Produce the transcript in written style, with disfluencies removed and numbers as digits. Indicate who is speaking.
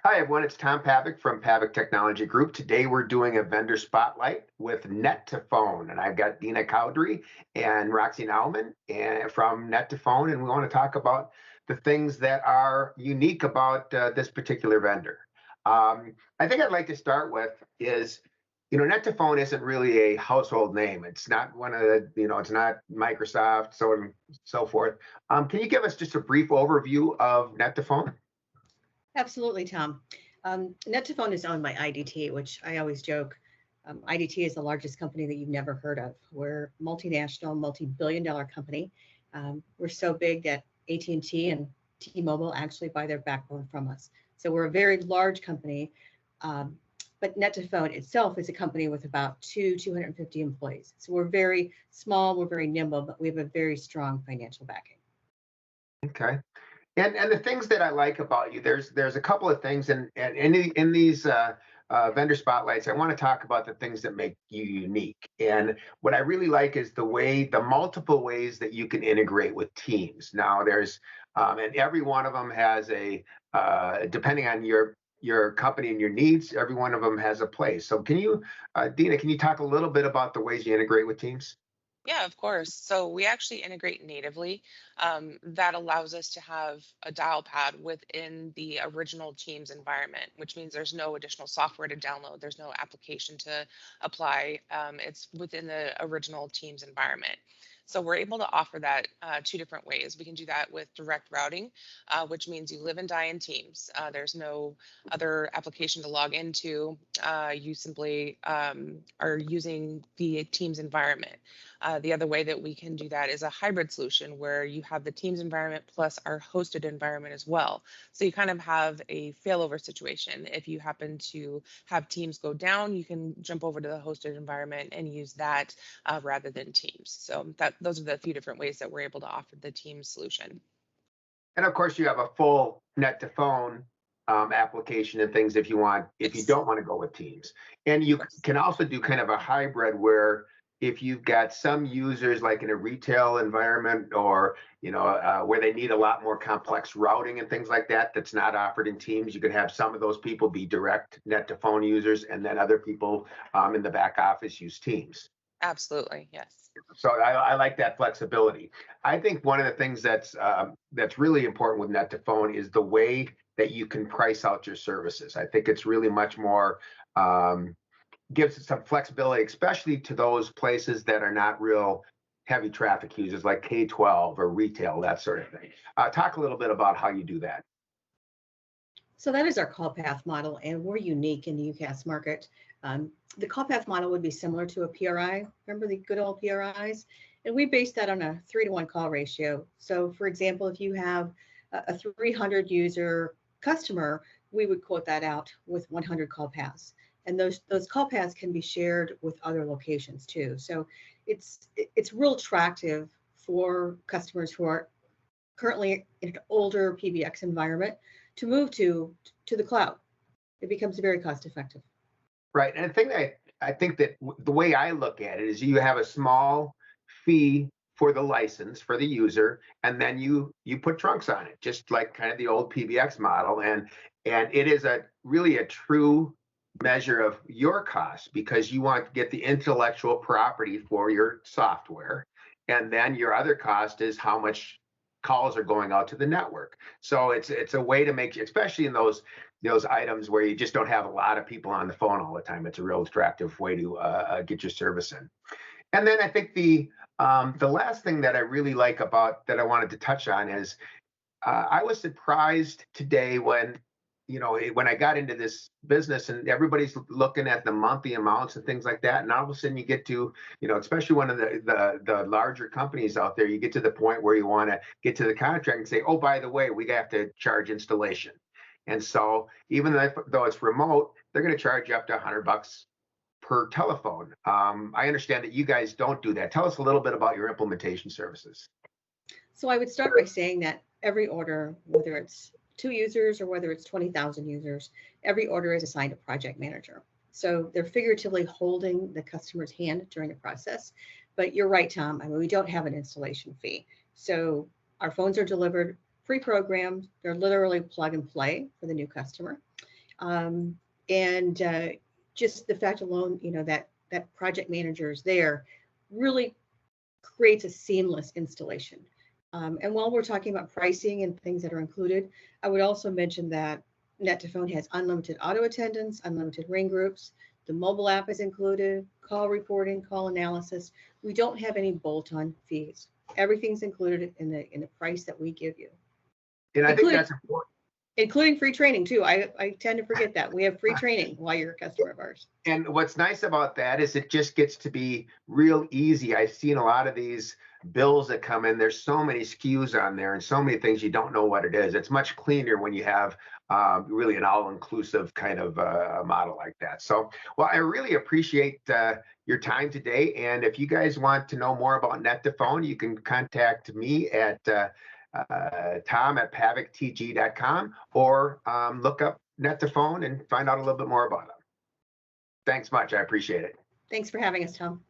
Speaker 1: Hi, everyone. It's Tom Pavek from Pavek Technology Group. Today, we're doing a vendor spotlight with Net2Phone, and I've got Dina Cowdery and Roxy Nauman from Net2Phone, and we want to talk about the things that are unique about this particular vendor. I think I'd like to start with is, Net2Phone isn't really a household name. It's not one of the, it's not Microsoft, so on and so forth. Can you give us just a brief overview of Net2Phone?
Speaker 2: Absolutely, Tom. Net2Phone is owned by IDT, which I always joke. IDT is the largest company that you've never heard of. We're multinational, multi-billion-dollar company. We're so big that AT&T and T-Mobile actually buy their backbone from us. So we're a very large company, but Net2Phone itself is a company with about 250 employees. So we're very small, we're very nimble, but we have a very strong financial backing.
Speaker 1: Okay. And the things that I like about you, there's a couple of things, and in these vendor spotlights, I want to talk about the things that make you unique. And what I really like is the multiple ways that you can integrate with teams. Now, and every one of them has depending on your company and your needs, every one of them has a place. So Dina, can you talk a little bit about the ways you integrate with teams?
Speaker 3: Yeah, of course. So we actually integrate natively. That allows us to have a dial pad within the original Teams environment, which means there's no additional software to download. There's no application to apply. It's within the original Teams environment. So we're able to offer that two different ways. We can do that with direct routing, which means you live and die in Teams. There's no other application to log into. You simply are using the Teams environment. The other way that we can do that is a hybrid solution where you have the Teams environment plus our hosted environment as well. So you kind of have a failover situation. If you happen to have Teams go down, you can jump over to the hosted environment and use that rather than Teams. So those are the few different ways that we're able to offer the Teams solution.
Speaker 1: And of course, you have a full Net2Phone application and things if you don't want to go with Teams. And you can also do kind of a hybrid where if you've got some users like in a retail environment or where they need a lot more complex routing and things like that, that's not offered in Teams, you could have some of those people be direct Net2Phone users, and then other people in the back office use Teams.
Speaker 3: Absolutely, yes.
Speaker 1: So I like that flexibility. I think one of the things that's really important with Net2Phone is the way that you can price out your services. I think it's really much more gives it some flexibility, especially to those places that are not real heavy traffic users like K-12 or retail, that sort of thing. Talk a little bit about how you do that.
Speaker 2: So that is our call path model, and we're unique in the UCaaS market. The call path model would be similar to a PRI. Remember the good old PRIs? And we base that on a 3-to-1 call ratio. So for example, if you have a 300 user customer, we would quote that out with 100 call paths. And those call paths can be shared with other locations too. So it's real attractive for customers who are currently in an older PBX environment to move to the cloud. It becomes very cost effective.
Speaker 1: Right. And I think that the way I look at it is you have a small fee for the license for the user, and then you put trunks on it, just like kind of the old PBX model. And it is really a true measure of your cost because you want to get the intellectual property for your software. And then your other cost is how much calls are going out to the network. So it's a way to make, especially in those items where you just don't have a lot of people on the phone all the time. It's a real attractive way to get your service in. And then I think the last thing that I really like about that I wanted to touch on is I was surprised today when I got into this business and everybody's looking at the monthly amounts and things like that, and all of a sudden you get to, especially one of the larger companies out there, you get to the point where you want to get to the contract and say, oh, by the way, we have to charge installation. And so even though it's remote, they're going to charge you up to $100 per telephone. I understand that you guys don't do that. Tell us a little bit about your implementation services.
Speaker 2: So I would start by saying that every order, whether it's 2 users or whether it's 20,000 users, every order is assigned a project manager. So they're figuratively holding the customer's hand during the process. But you're right, Tom. I mean, we don't have an installation fee. So our phones are delivered pre-programmed. They're literally plug and play for the new customer. And just the fact alone, that project manager is there really creates a seamless installation. And while we're talking about pricing and things that are included, I would also mention that Net2Phone has unlimited auto attendance, unlimited ring groups. The mobile app is included, call reporting, call analysis. We don't have any bolt-on fees. Everything's included in the price that we give you,
Speaker 1: And I think that's important.
Speaker 2: including free training too. I tend to forget that we have free training while you're a customer of ours.
Speaker 1: And what's nice about that is it just gets to be real easy. I've seen a lot of these bills that come in. There's so many SKUs on there and so many things you don't know what it is. It's much cleaner when you have really an all-inclusive kind of model like that. So, well, I really appreciate your time today. And if you guys want to know more about Net2Phone, you can contact me at tom@pavektg.com or look up Net2Phone and find out a little bit more about them. Thanks much. I appreciate it.
Speaker 2: Thanks for having us, Tom.